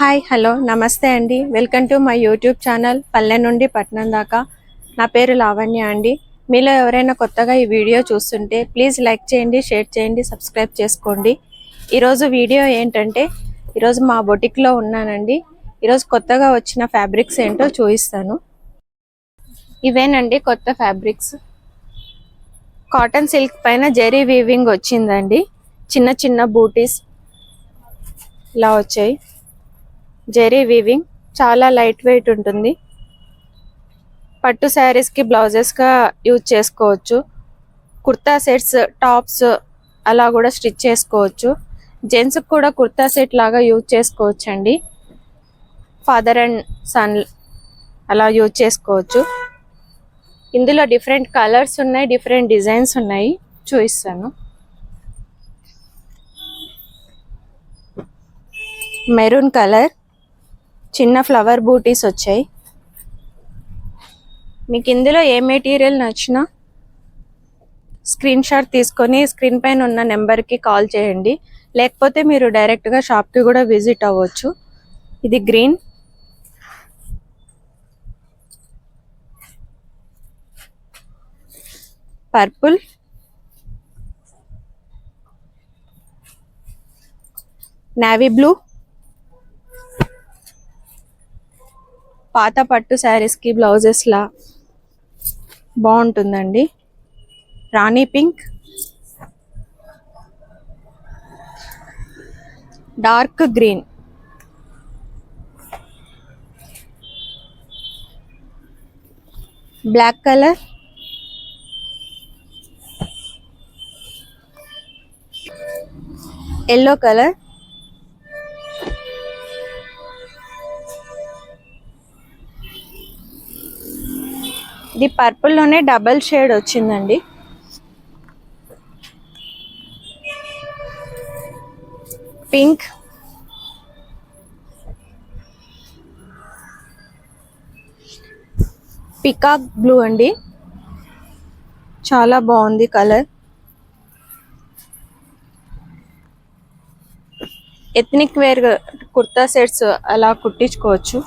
Hi hello నమస్తే అండి. Welcome to my YouTube channel పల్లె నుండి పట్నం దాకా. నా పేరు లావణ్య అండి. మీలో ఎవరైనా కొత్తగా ఈ వీడియో చూస్తుంటే ప్లీజ్ లైక్ చేయండి, షేర్ చేయండి, సబ్స్క్రైబ్ చేసుకోండి. ఈరోజు వీడియో ఏంటంటే ఈరోజు మా బొటిక్లో ఉన్నానండి. ఈరోజు కొత్తగా వచ్చిన ఫ్యాబ్రిక్స్ ఏంటో చూపిస్తాను. ఇవేనండి కొత్త ఫ్యాబ్రిక్స్. కాటన్ సిల్క్ పైన జెరీ వీవింగ్ వచ్చిందండి. చిన్న చిన్న బూటీస్ ఇలా వచ్చాయి. జెరీ వీవింగ్ చాలా లైట్ వెయిట్ ఉంటుంది. పట్టు శారీస్కి బ్లౌజెస్గా యూజ్ చేసుకోవచ్చు. కుర్తా సెట్స్, టాప్స్ అలా కూడా స్టిచ్ చేసుకోవచ్చు. జెంట్స్కి కూడా కుర్తా సెట్ లాగా యూజ్ చేసుకోవచ్చు అండి. ఫాదర్ అండ్ సన్ అలా యూజ్ చేసుకోవచ్చు. ఇందులో డిఫరెంట్ కలర్స్ ఉన్నాయి, డిఫరెంట్ డిజైన్స్ ఉన్నాయి, చూపిస్తాను. మెరూన్ కలర్, చిన్న ఫ్లవర్ బూటీస్ వచ్చాయి. మీకు ఇందులో ఏ మెటీరియల్ నచ్చినా స్క్రీన్ షాట్ తీసుకొని స్క్రీన్ పైన ఉన్న నెంబర్కి కాల్ చేయండి. లేకపోతే మీరు డైరెక్ట్గా షాప్కి కూడా విజిట్ అవ్వచ్చు. ఇది గ్రీన్, పర్పుల్, నేవీ బ్లూ. పాత పట్టు శారీస్కి బ్లౌజెస్లా బాగుంటుందండి. Rani pink, dark green, black colour, yellow colour, ఇది పర్పుల్ లోనే డబల్ షేడ్ వచ్చిందండి. పింక్, పికాక్ బ్లూ అండి, చాలా బాగుంది colour. Ethnic wear kurta sets అలా కుట్టించుకోవచ్చు.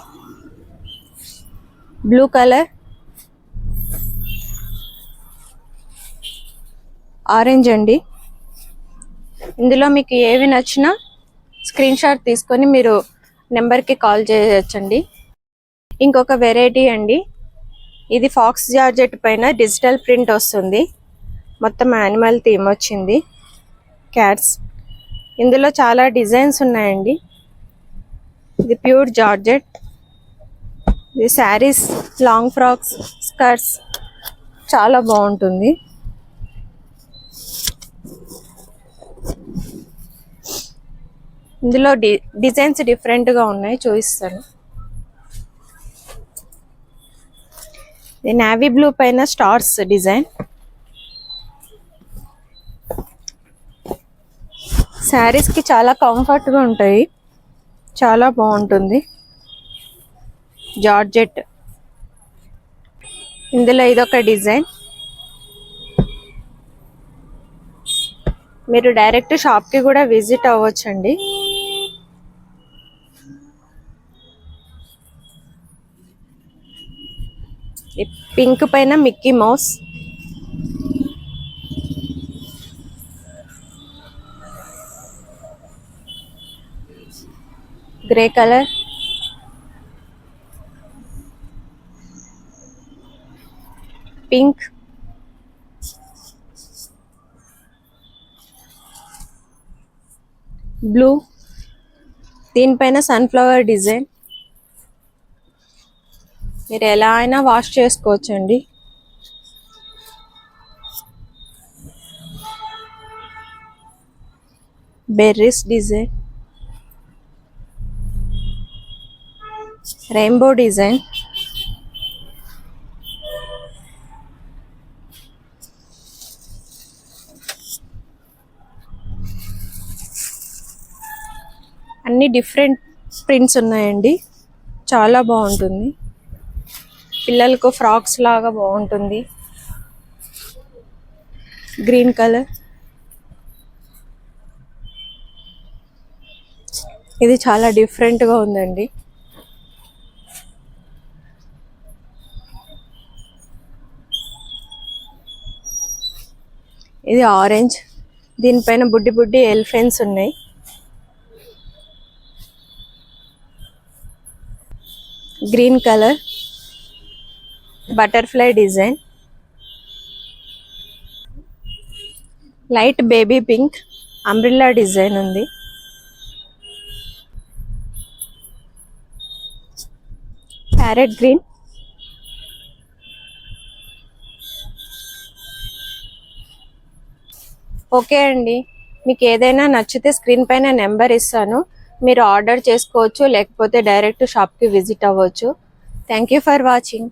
బ్లూ కలర్, ఆరెంజ్ అండి. ఇందులో మీకు ఏవి నచ్చినా స్క్రీన్ షాట్ తీసుకొని మీరు నెంబర్కి కాల్ చేయొచ్చండి. ఇంకొక వెరైటీ అండి, ఇది ఫాక్స్ జార్జెట్ పైన డిజిటల్ ప్రింట్ వస్తుంది. మొత్తం యానిమల్ థీమ్ వచ్చింది, క్యాట్స్. ఇందులో చాలా డిజైన్స్ ఉన్నాయండి. ఇది ప్యూర్ జార్జెట్. ఇది శారీస్, లాంగ్ ఫ్రాక్స్, స్కర్ట్స్ చాలా బాగుంటుంది. ఇందులో డిజైన్స్ డిఫరెంట్గా ఉన్నాయి, చూపిస్తాను. ఇది నేవీ బ్లూ పైన స్టార్స్ డిజైన్. శారీస్కి చాలా కంఫర్ట్గా ఉంటాయి, చాలా బాగుంటుంది. జార్జెట్. ఇందులో ఇదొక డిజైన్. మీరు డైరెక్ట్ షాప్కి కూడా విజిట్ అవ్వచ్చండి. పింక్ పైన Mickey mouse, grey colour, pink, blue. దీనిపైన సన్ఫ్లవర్ డిజైన్. మీరు ఎలా అయినా వాష్ చేసుకోవచ్చండి. బెర్రీస్ డిజైన్, రెయిన్బో డిజైన్, అన్ని డిఫరెంట్ ప్రింట్స్ ఉన్నాయండి, చాలా బాగుంటుంది. పిల్లలకు ఫ్రాక్స్ లాగా బాగుంటుంది. గ్రీన్ కలర్, ఇది చాలా డిఫరెంట్గా ఉందండి. ఇది ఆరెంజ్, దీనిపైన బుడ్డి బుడ్డి ఎలిఫెంట్స్ ఉన్నాయి. Green colour butterfly design, light baby pink umbrella design ఉంది. ప్యారెట్ గ్రీన్, ఓకే అండి. మీకు ఏదైనా నచ్చితే స్క్రీన్ పైన నెంబర్ ఇస్తాను, మీరు ఆర్డర్ చేసుకోవచ్చు, లేకపోతే డైరెక్ట్ షాప్కి విజిట్ అవ్వచ్చు. Thank you for watching.